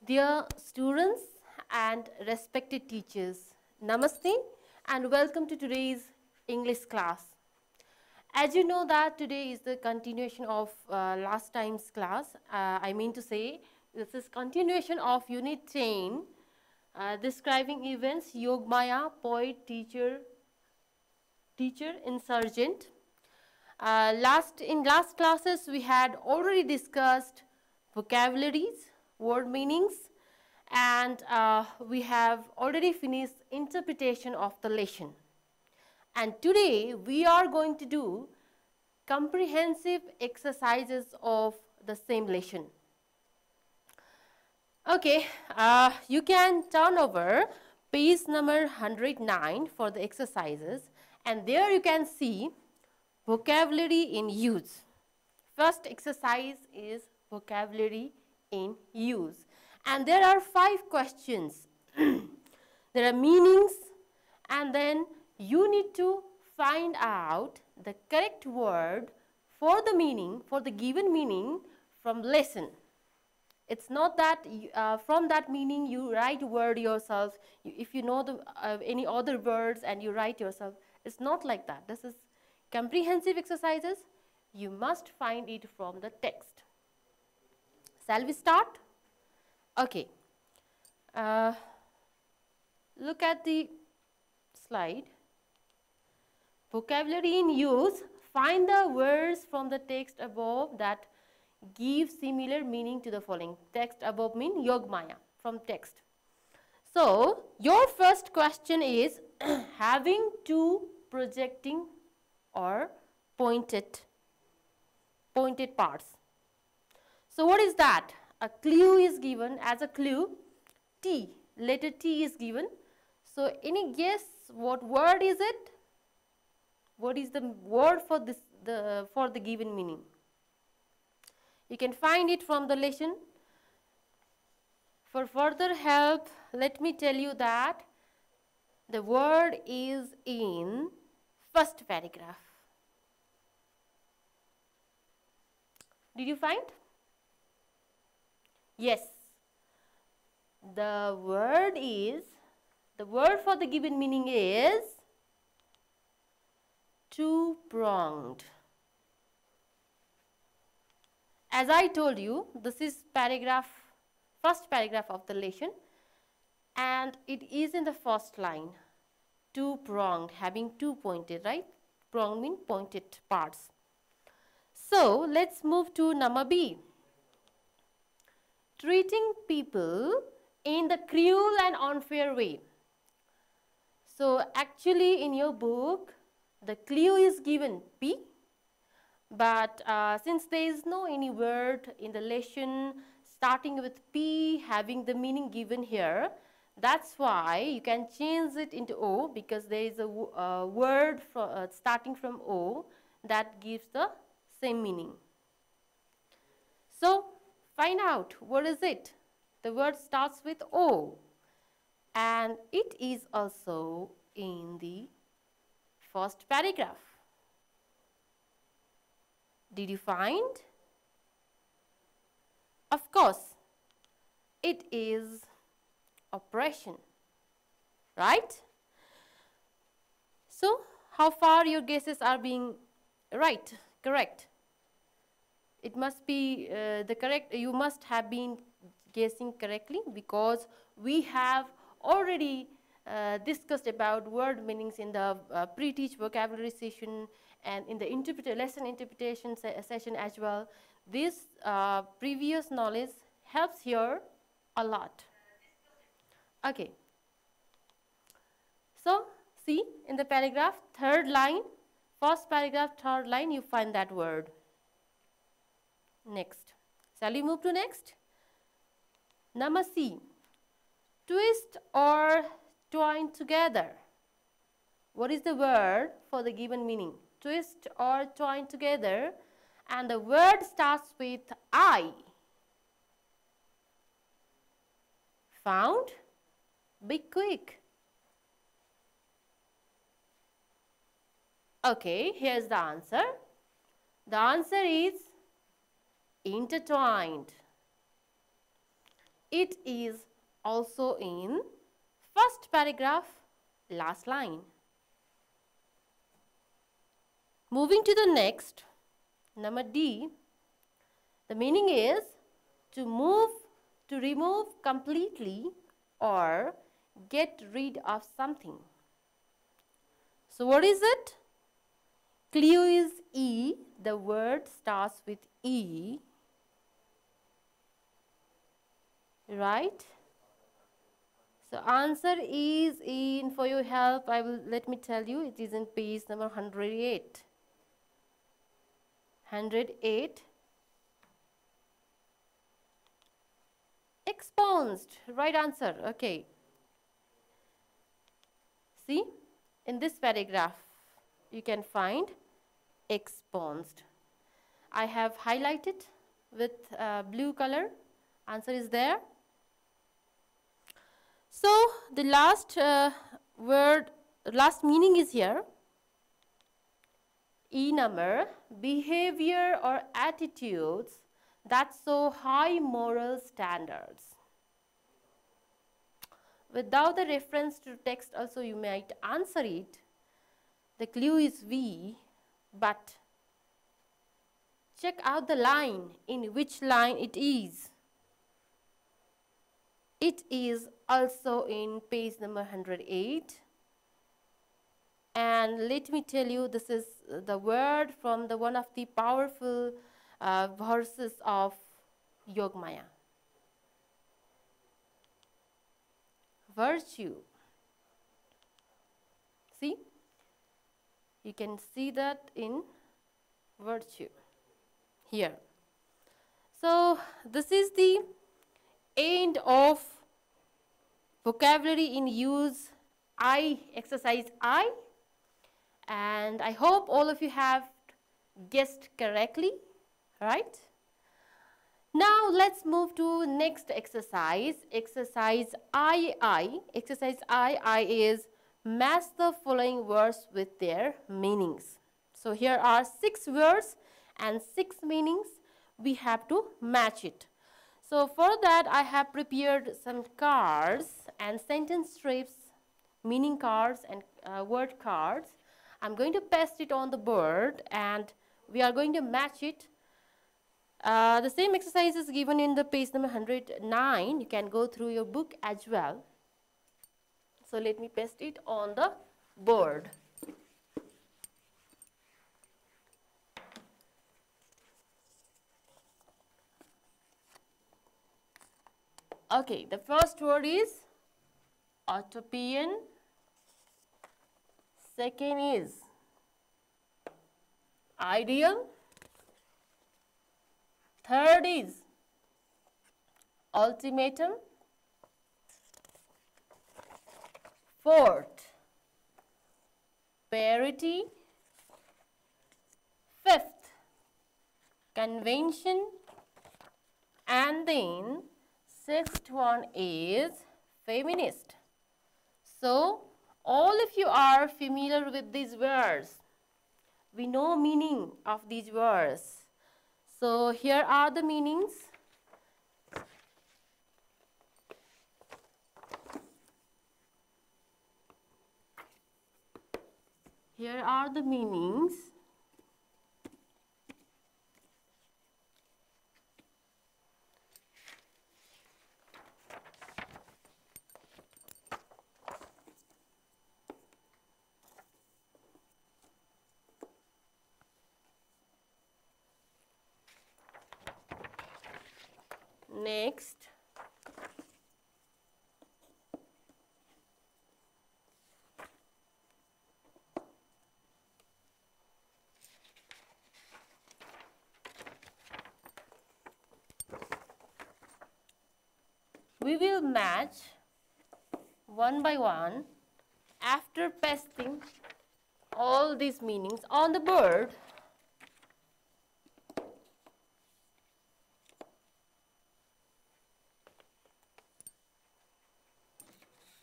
Dear students and respected teachers, Namaste and welcome to today's English class. As you know that today is the continuation of last time's class, I mean to say this is continuation of Unit 10, describing events, Yogamaya, poet, teacher, insurgent. In last classes we had already discussed vocabularies, word meanings, and we have already finished interpretation of the lesson. And today we are going to do comprehensive exercises of the same lesson. Okay, you can turn over page number 109 for the exercises, and there you can see vocabulary in use. First exercise is vocabulary in use, and there are 5 questions. There are meanings, and then you need to find out the correct word for the meaning, for the given meaning from lesson. It's not that from that meaning you write word yourself. If you know the any other words and you write yourself, it's not like that. This is comprehensive exercises. You must find it from the text. Shall we start? Okay. Look at the slide. Vocabulary in use. Find the words from the text above that give similar meaning to the following. Text above mean Yogamaya from text. So, your first question is having two projecting or pointed parts. So, what is that? A clue is given. As a clue, T, letter T is given. So, any guess what word is it? What is the word for this for the given meaning? You can find it from the lesson. For further help, let me tell you that the word is in first paragraph. Did you find? Yes. The word for the given meaning is two-pronged. As I told you, this is first paragraph of the lesson, and it is in the first line. Two-pronged, having two pointed, right? Pronged means pointed parts. So, let's move to number B. Treating people in the cruel and unfair way. So, actually in your book, the clue is given P. But since there is no any word in the lesson starting with P having the meaning given here, that's why you can change it into O, because there is a word starting from O that gives the same meaning. So, find out what is it. The word starts with O, and it is also in the first paragraph. Did you find? Of course, it is oppression, right? So, how far your guesses are being right, correct? It must be you must have been guessing correctly, because we have already discussed about word meanings in the pre-teach vocabulary session and in the lesson interpretation session as well. This previous knowledge helps here a lot. Okay. So, see in the paragraph, third line, first paragraph, third line, you find that word. Next. Shall we move to next? Number C. Twist or twine together. What is the word for the given meaning? Twist or twine together, and the word starts with I. Found? Be quick. Okay, here's the answer. The answer is intertwined. It is also in first paragraph, last line. Moving to the next, number D, the meaning is to move, to remove completely or get rid of something. So what is it? Clue is E. The word starts with E. Right? So answer is in, for your help, let me tell you, it is in page number 108. 108. Expunged. Right answer. Okay. See, in this paragraph, you can find expunged. I have highlighted with blue color. Answer is there. So the last word, last meaning is here. E number, behavior or attitudes that show high moral standards. Without the reference to text also you might answer it. The clue is V, but check out the line, in which line it is. It is also in page number 108. And let me tell you, this is the word from the one of the powerful verses of Yogamaya. Virtue. See? You can see that in virtue here. So this is the end of vocabulary in use I, exercise I, and I hope all of you have guessed correctly, right? Now let's move to next exercise, exercise II. Exercise II is match the following words with their meanings. So here are 6 words and 6 meanings. We have to match it. So for that I have prepared some cards and sentence strips, meaning cards and word cards. I'm going to paste it on the board and we are going to match it. The same exercise is given in the page number 109. You can go through your book as well. So let me paste it on the board. Okay, the first word is utopian. Second is ideal. Third is ultimatum. Fourth, parity. Fifth, convention. And then sixth one is feminist. So all of you are familiar with these words. We know meaning of these words. So here are the meanings. Here are the meanings. Next, we will match one by one after pasting all these meanings on the board.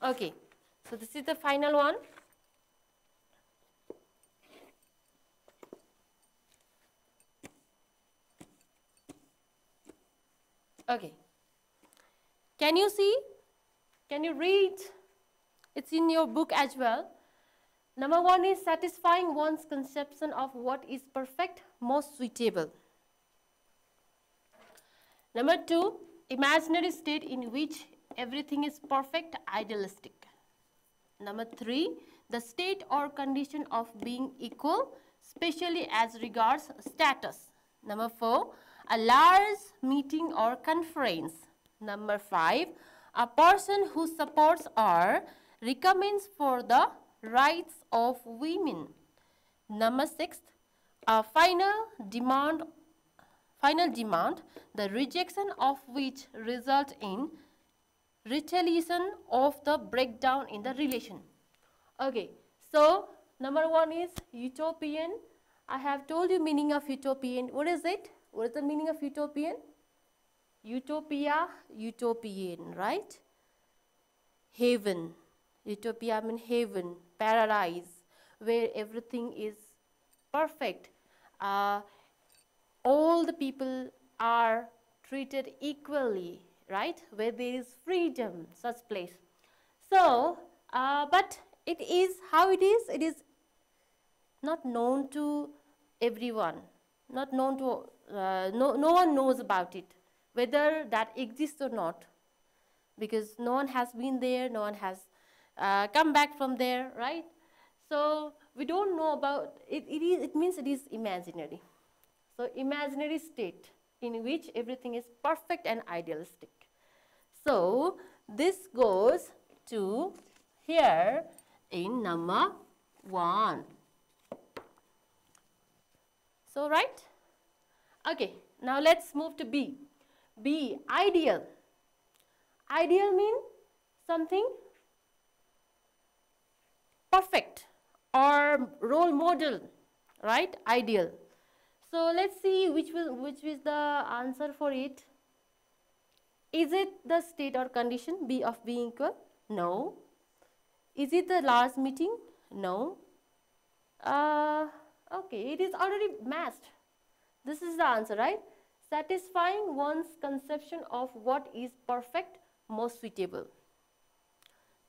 Okay, so this is the final one. Okay, Can you see? Can you read? It's in your book as well. Number 1 is satisfying one's conception of what is perfect, most suitable. Number 2, imaginary state in which everything is perfect, idealistic. Number 3, the state or condition of being equal, especially as regards status. Number 4, a large meeting or conference. Number 5, a person who supports or recommends for the rights of women. Number 6, a final demand, the rejection of which result in retaliation of the breakdown in the relation. Okay, so number 1 is utopian. I have told you meaning of utopian. What is it? What is the meaning of utopian? Utopia, utopian, right? Heaven. Utopia means heaven, paradise, where everything is perfect. All the people are treated equally, right? Where there is freedom, such place. So, but it is how it is not known to everyone, not known to, no one knows about it, whether that exists or not, because no one has been there, no one has come back from there, right? So, we don't know about it. It means it is imaginary. So, imaginary state in which everything is perfect and idealistic. So, this goes to here in number 1. So, right? Okay, now let's move to B. B, ideal. Ideal means something perfect or role model, right? Ideal. So, let's see which is the answer for it. Is it the state or condition B of being equal? No. Is it the large meeting? No. Okay, it is already matched. This is the answer, right? Satisfying one's conception of what is perfect, most suitable.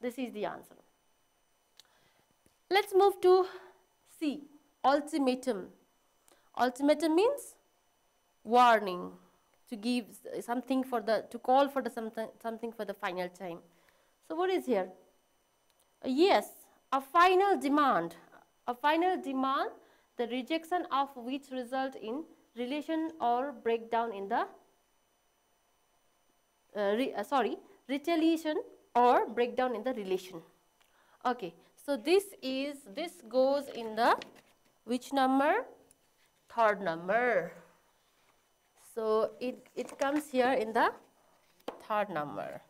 This is the answer. Let's move to C, ultimatum. Ultimatum means warning, to give something for the, to call for the something for the final time. So what is here? Yes, a final demand. A final demand, the rejection of which result in relation or breakdown in the retaliation or breakdown in the relation. Okay, so this goes in the which number? 3rd number. So it comes here in the 3rd number.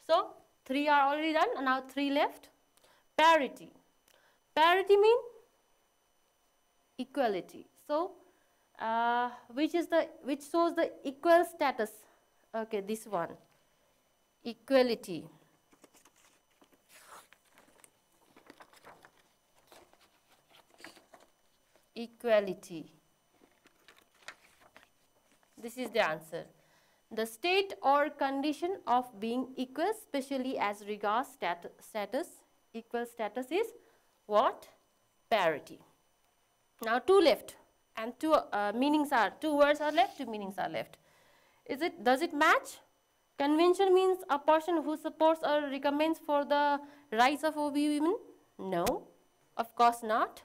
So 3 are already done, and now 3 left. Parity. Parity means equality. So which shows the equal status? Okay, this one. Equality. Equality. This is the answer. The state or condition of being equal, especially as regards status, equal status is what? Parity. Now 2 left, and 2 words are left, 2 meanings are left. Does it match? Convention means a person who supports or recommends for the rights of women? No, of course not.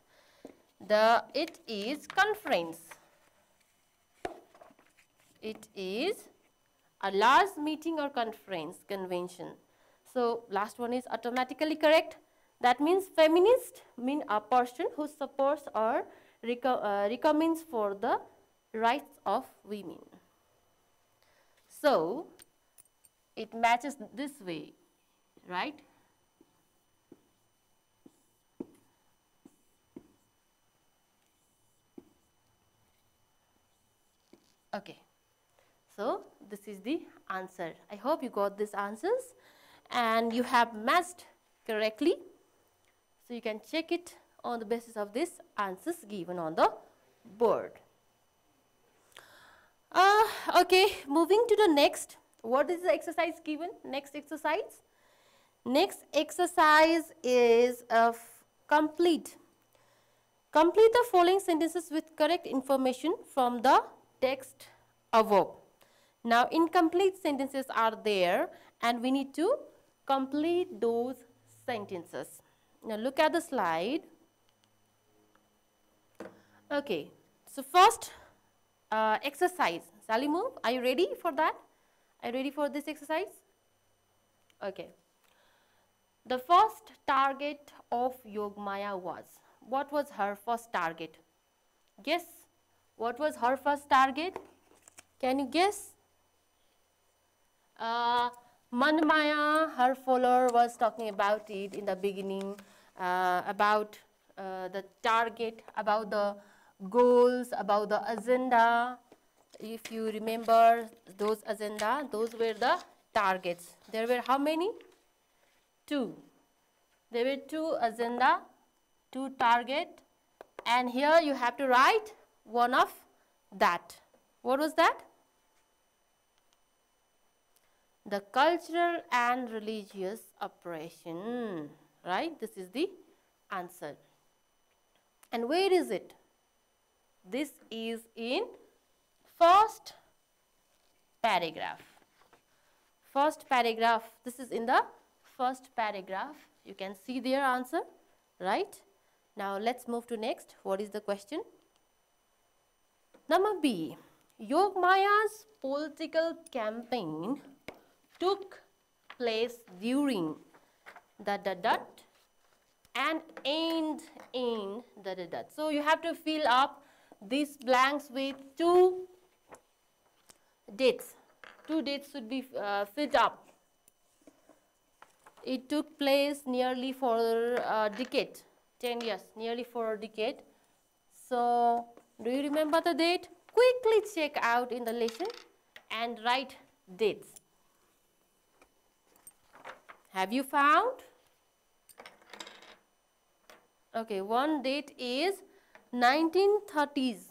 It is conference. It is a large meeting or conference, convention. So last one is automatically correct. That means feminist mean a person who supports or recommends for the rights of women. So it matches this way, right? Okay. So this is the answer. I hope you got these answers and you have matched correctly. So you can check it on the basis of these answers given on the board. Okay, moving to the next. What is the exercise given? Next exercise. Next exercise is complete. Complete the following sentences with correct information from the text above. Now, incomplete sentences are there and we need to complete those sentences. Now, look at the slide. Okay, so first exercise. Salimu, are you ready for that? Are you ready for this exercise? Okay. The first target of Yogamaya was, what was her first target? Guess, what was her first target? Can you guess? Manmaya, her follower, was talking about it in the beginning, about the target, about the goals, about the agenda. If you remember those agenda, those were the targets. There were how many? Two. There were two agenda, two target, and here you have to write one of that. What was that? The cultural and religious oppression, right? This is the answer. And where is it? This is in first paragraph. First paragraph. This is in the first paragraph. You can see their answer, right? Now let's move to next. What is the question? Number B. Yogamaya's political campaign took place during the and end in the. So you have to fill up these blanks with two dates. Two dates should be filled up. It took place nearly for a decade, 10 years, nearly for a decade. So, do you remember the date? Quickly check out in the lesson and write dates. Have you found? Okay, one date is 1930s.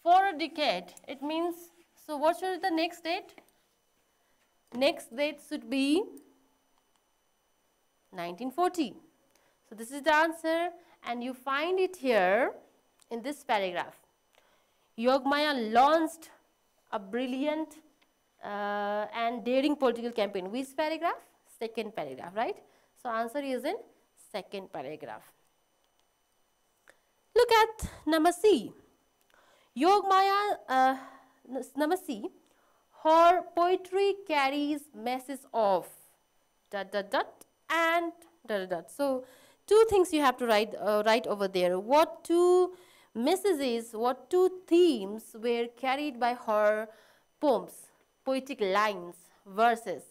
For a decade, it means, so what should be the next date? Next date should be 1940. So this is the answer and you find it here in this paragraph. Yogamaya launched a brilliant and daring political campaign. Which paragraph? Second paragraph, right? So answer is in second paragraph. Look at number C. Yogamaya, number C, her poetry carries message of ... and ... So two things you have to write over there. What two messages, what two themes were carried by her poems, poetic lines, verses?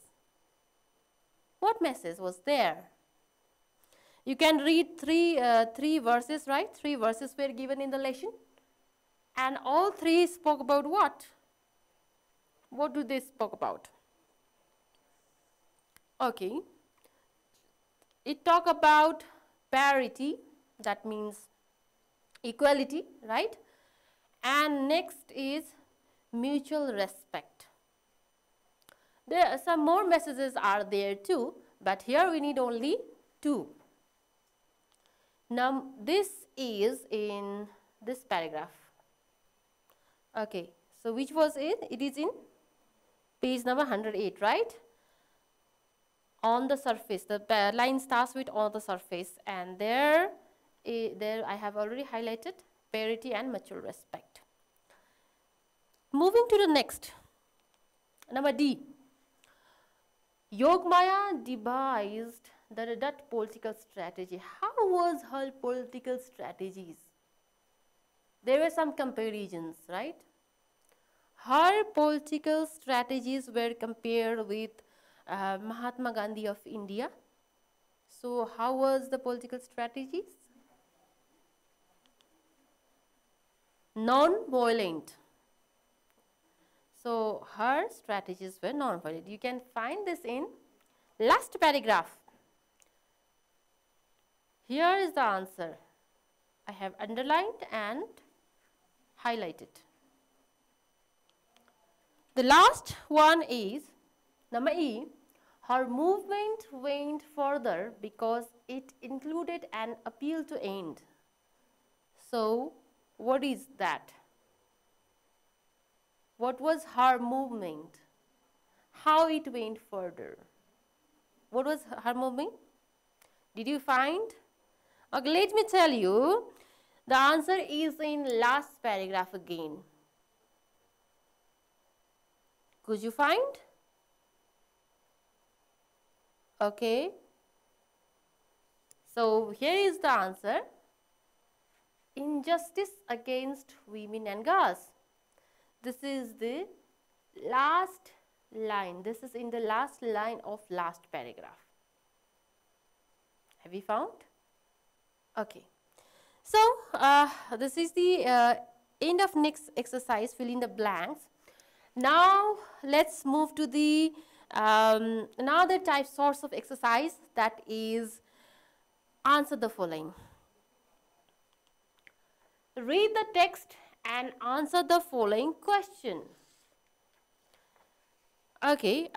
What message was there? You can read three verses, right? Three verses were given in the lesson. And all three spoke about what? What do they spoke about? Okay. It talk about parity, that means equality, right? And next is mutual respect. There are some more messages are there too, but here we need only two. Now this is in this paragraph. Okay, so which was it? It is in page number 108, right? On the surface, the line starts with on the surface, and there I have already highlighted parity and mutual respect. Moving to the next, number D. Yogamaya devised the political strategy. How was her political strategies? There were some comparisons, right? Her political strategies were compared with Mahatma Gandhi of India. So how was the political strategies? Non-violent. So her strategies were non-violent. You can find this in last paragraph. Here is the answer. I have underlined and highlighted. The last one is number E. Her movement went further because it included an appeal to end. So, what is that? What was her movement? How it went further? What was her movement? Did you find? Okay, let me tell you. The answer is in last paragraph again. Could you find? Okay. So here is the answer. Injustice against women and girls. This is the last line. This is in the last line of last paragraph. Have you found? Okay. So this is the end of next exercise, fill in the blanks. Now let's move to the another type source of exercise, that is answer the following. Read the text and answer the following question. Okay,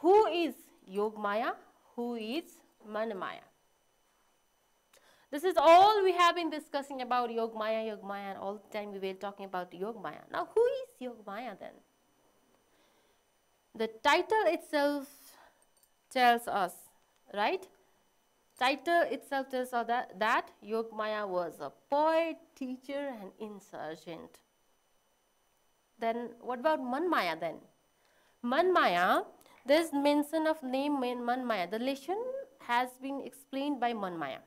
who is Yogamaya? Who is Manmaya? This is all we have been discussing about Yogamaya, and all the time we were talking about Yogamaya. Now, who is Yogamaya then? The title itself tells us, right? Title itself tells us that Yogamaya was a poet, teacher and insurgent. Then what about Manmaya then? Manmaya, there is mention of name Manmaya. The lesson has been explained by Manmaya.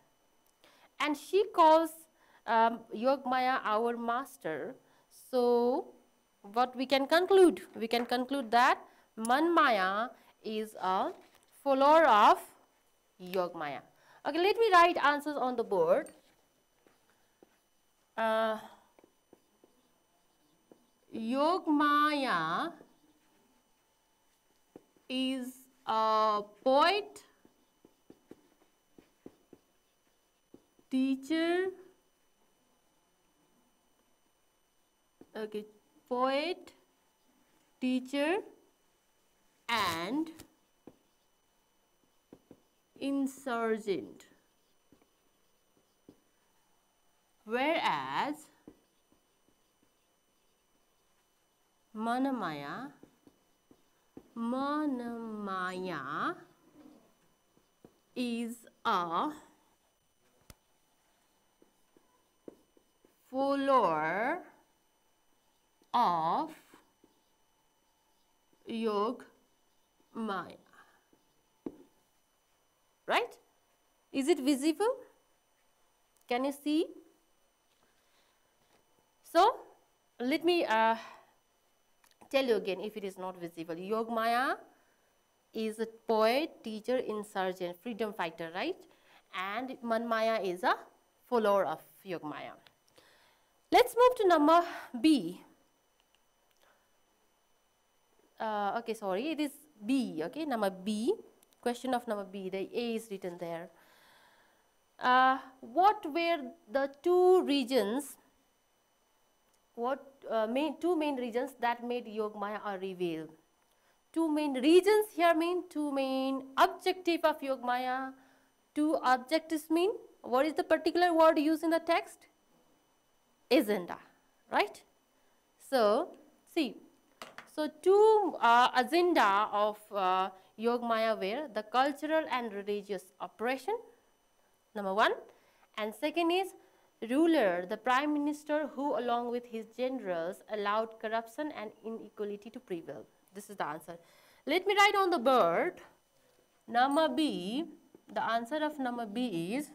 And she calls Yogamaya our master. So what we can conclude? We can conclude that Manmaya is a follower of Yogamaya. Okay, let me write answers on the board. Yogamaya is a poet, teacher, okay, poet, teacher and insurgent. Whereas Manmaya is a follower of Yogamaya. Right? Is it visible? Can you see? So, let me tell you again if it is not visible. Yogamaya is a poet, teacher, insurgent, freedom fighter, right? And Manmaya is a follower of Yogamaya. Let's move to number B. Okay, sorry, it is B, okay, number B. Question of number B, the A is written there. What were the two regions, two main regions that made Yogamaya a rebel? Two main regions here mean two main objective of Yogamaya. Two objectives mean, what is the particular word used in the text? Agenda, right? So, see, so two agenda of Yogamaya were the cultural and religious oppression, number one, and second is ruler, the prime minister who along with his generals allowed corruption and inequality to prevail. This is the answer. Let me write on the board, number B, the answer of number B is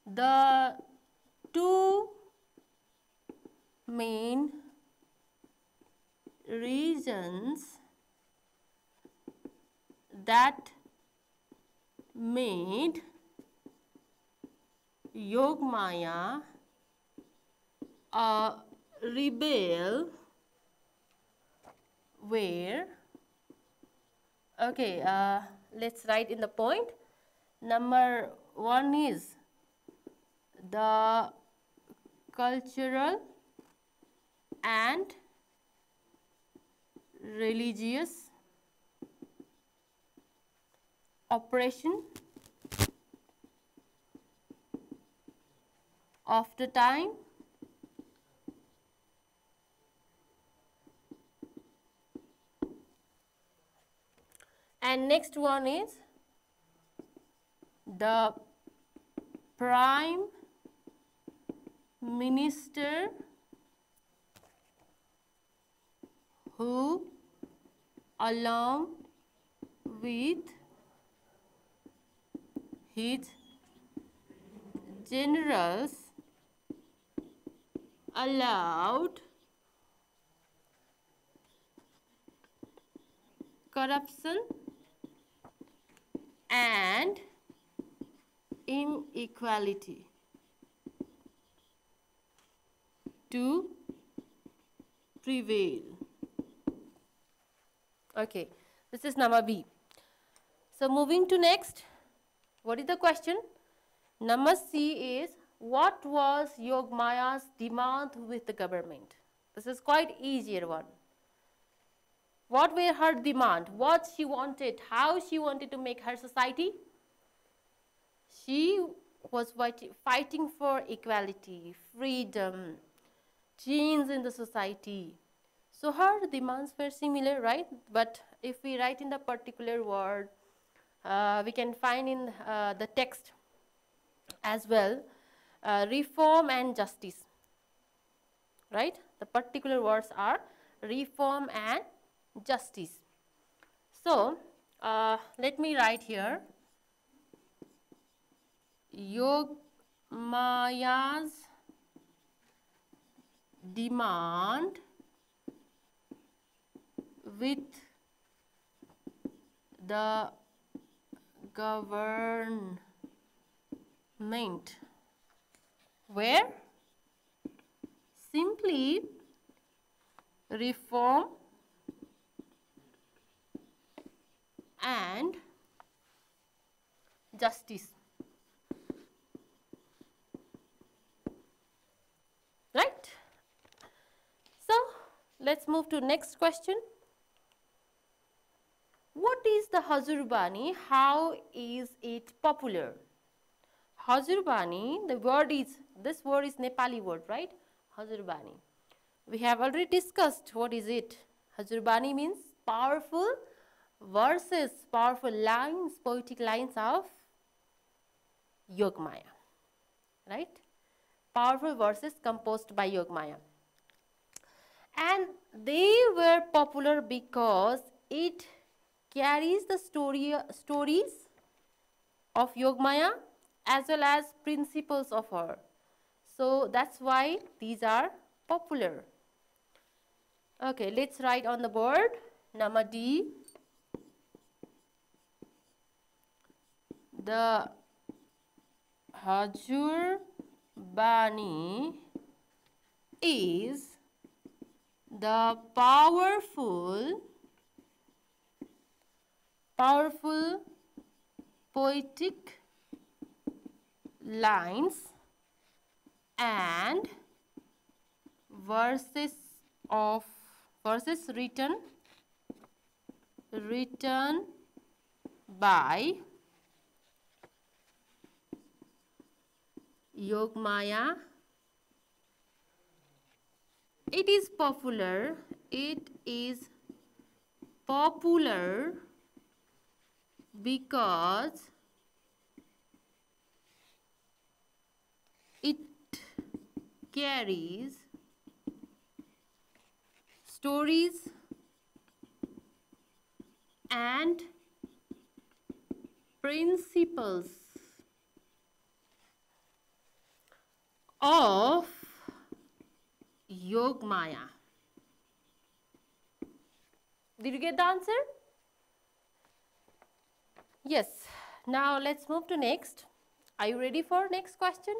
the two main reasons that made Yogamaya a rebel were, okay, let's write in the point. Number one is the cultural and religious oppression of the time, and next one is the Prime Minister who, along with his generals, allowed corruption and inequality to prevail. Okay, this is number B. So moving to next, what is the question? Number C is, what was Yogamaya's demand with the government? This is quite easier one. What were her demand? What she wanted? How she wanted to make her society? She was fighting for equality, freedom, change in the society. So her demands were similar, right? But if we write in the particular word, we can find in the text as well, reform and justice, right? The particular words are reform and justice. So let me write here, Yogamaya's demand with the government were simply reform and justice, right? So let's move to next question. What is the Hazurbani? How is it popular? Hazurbani, this word is Nepali word, right? Hazurbani. We have already discussed what is it. Hazurbani means powerful verses, powerful lines, poetic lines of Yogamaya, right? Powerful verses composed by Yogamaya. And they were popular because it carries the stories of Yogamaya as well as principles of her. So that's why these are popular. Okay, let's write on the board. Number D. The Hazurbani is the powerful poetic lines and verses written by Yogamaya. It is popular because it carries stories and principles of Yogamaya. Did you get the answer? Yes. Now let's move to next. Are you ready for next question?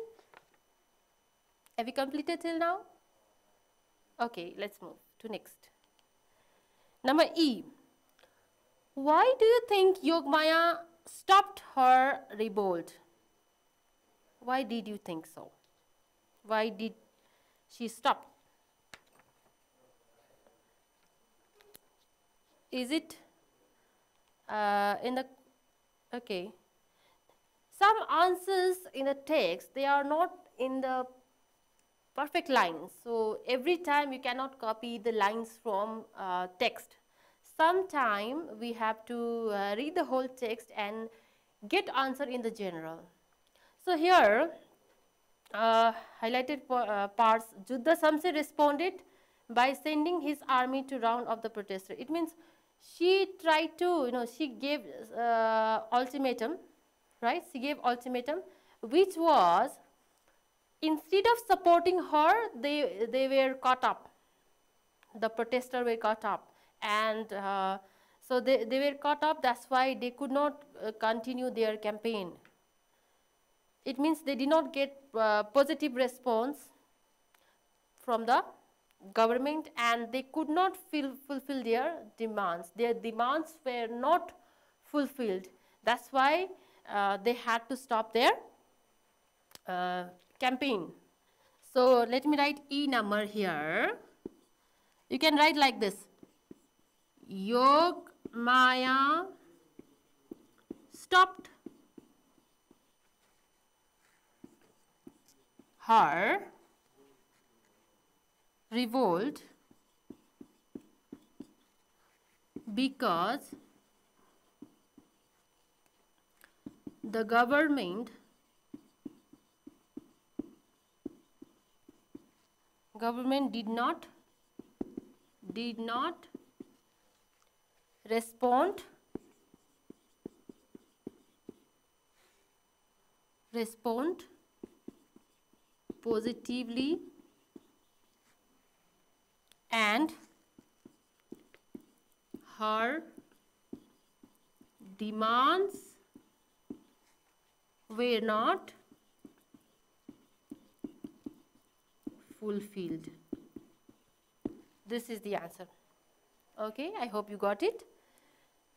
Have you completed till now? Okay, let's move to next. Number E. Why do you think Yogamaya stopped her revolt? Why did you think so? Why did she stop? Is it in the, okay. Some answers in the text, they are not in the perfect lines. So every time you cannot copy the lines from text. Sometime we have to read the whole text and get answer in the general. So here, highlighted parts, Juddha Samse responded by sending his army to round up the protester. It means she tried to, she gave ultimatum, right? She gave ultimatum, which was, instead of supporting her, they were caught up. The protesters were caught up, and so they were caught up. That's why they could not continue their campaign. It means they did not get positive response from the government, and they could not fulfill their demands. Their demands were not fulfilled. That's why they had to stop their campaign. So let me write E number here. You can write like this: Yogamaya stopped her revolt because the government did not respond positively, and her demands were not fulfilled. This is the answer. Okay, I hope you got it.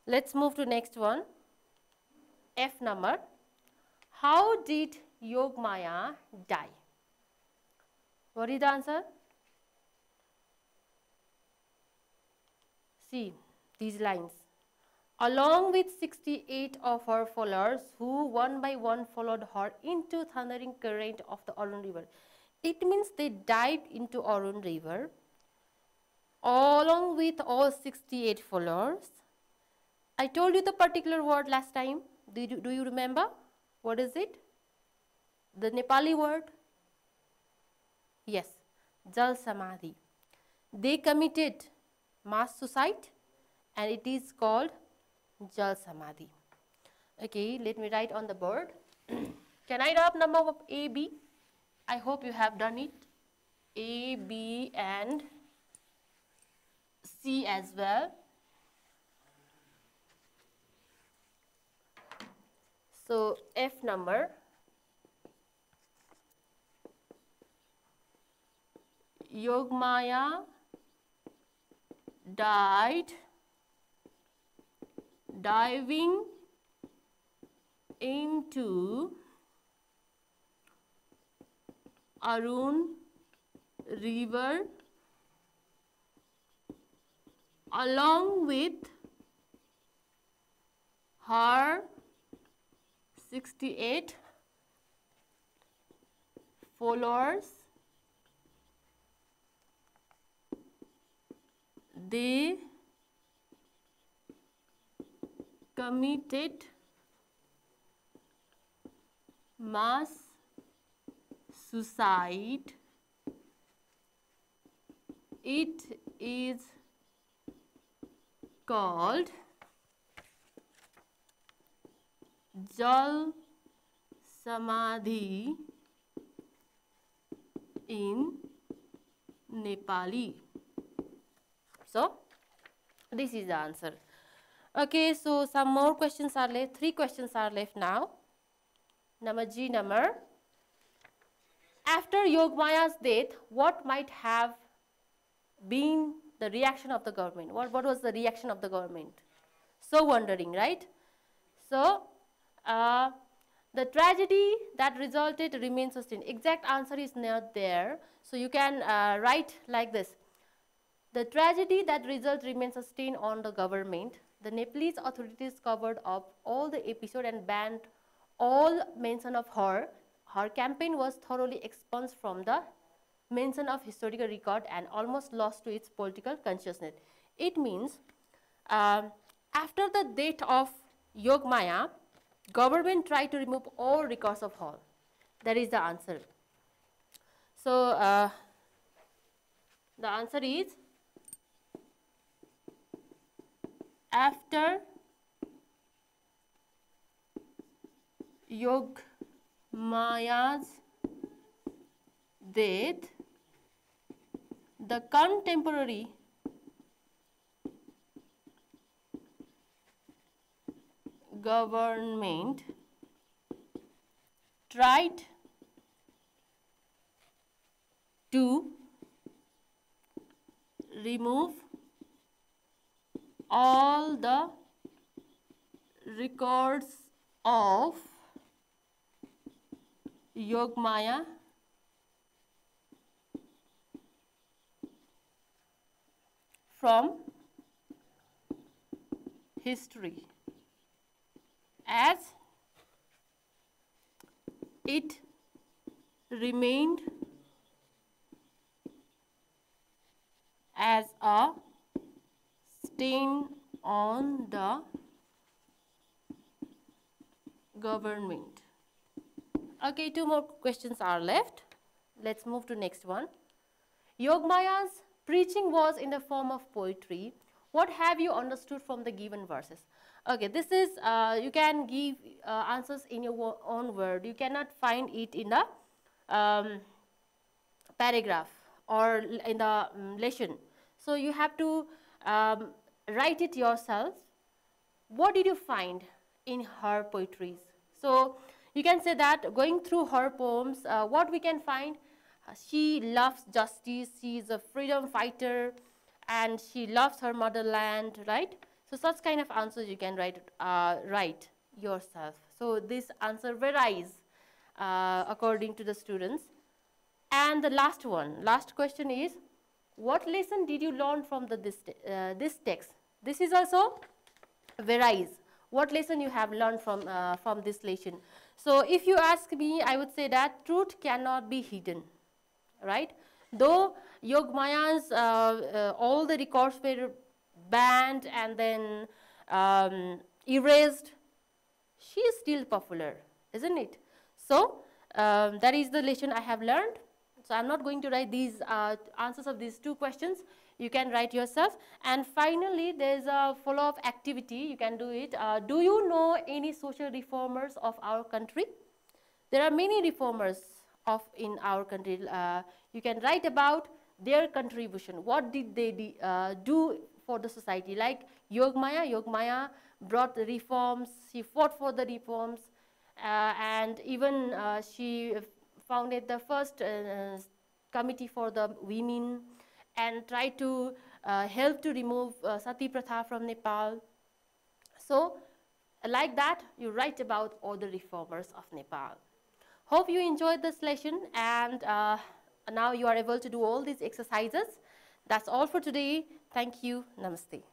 Let's move to next one. F number. How did Yogamaya die? What is the answer? See these lines. Along with 68 of her followers, who one by one followed her into thundering current of the Arun River. It means they dived into Arun River along with all 68 followers. I told you the particular word last time. Do you remember? What is it? The Nepali word? Yes, Jal Samadhi. They committed mass suicide, and it is called Jal Samadhi. Okay, let me write on the board. Can I write number of A, B? I hope you have done it. A, B and C as well. So F number. Yogamaya died diving into Arun River along with her 68 followers. They committed mass suicide. It is called Jal Samadhi in Nepali. So this is the answer. Okay, so some more questions are left. 3 questions are left now. Number G number. After Yogamaya's death, what might have been the reaction of the government? What was the reaction of the government? So wondering, right? So the tragedy that resulted remains sustained. Exact answer is not there. So you can write like this. The tragedy that result remains a stain on the government. The Nepalese authorities covered up all the episode and banned all mention of her. Her campaign was thoroughly expunged from the mention of historical record and almost lost to its political consciousness. It means after the death of Yogamaya, government tried to remove all records of her. That is the answer. So the answer is after Yogmaya's death, the contemporary government tried to remove all the records of Yogamaya from history, as it remained as a stain on the government. Okay, two more questions are left. Let's move to next one. Yogamaya's preaching was in the form of poetry. What have you understood from the given verses? Okay, this is, you can give answers in your own word. You cannot find it in the paragraph or in the lesson. So you have to write it yourself. What did you find in her poetries? So you can say that going through her poems, what we can find, she loves justice, she is a freedom fighter, and she loves her motherland, right? So such kind of answers you can write yourself. So this answer varies according to the students. And the last one, last question is, what lesson did you learn from this text? This is also varies. What lesson you have learned from this lesson? So if you ask me, I would say that truth cannot be hidden, right? Though Yogamaya's all the records were banned and then erased, she is still popular, isn't it? So that is the lesson I have learned. So I'm not going to write these answers of these two questions. You can write yourself. And finally, there's a follow-up activity. You can do it. Do you know any social reformers of our country? There are many reformers in our country. You can write about their contribution. What did they do for the society? Like Yogamaya. Yogamaya brought the reforms. She fought for the reforms. And even she founded the first committee for the women and tried to help to remove Sati Pratha from Nepal. So like that, you write about all the reformers of Nepal. Hope you enjoyed this lesson, and now you are able to do all these exercises. That's all for today. Thank you. Namaste.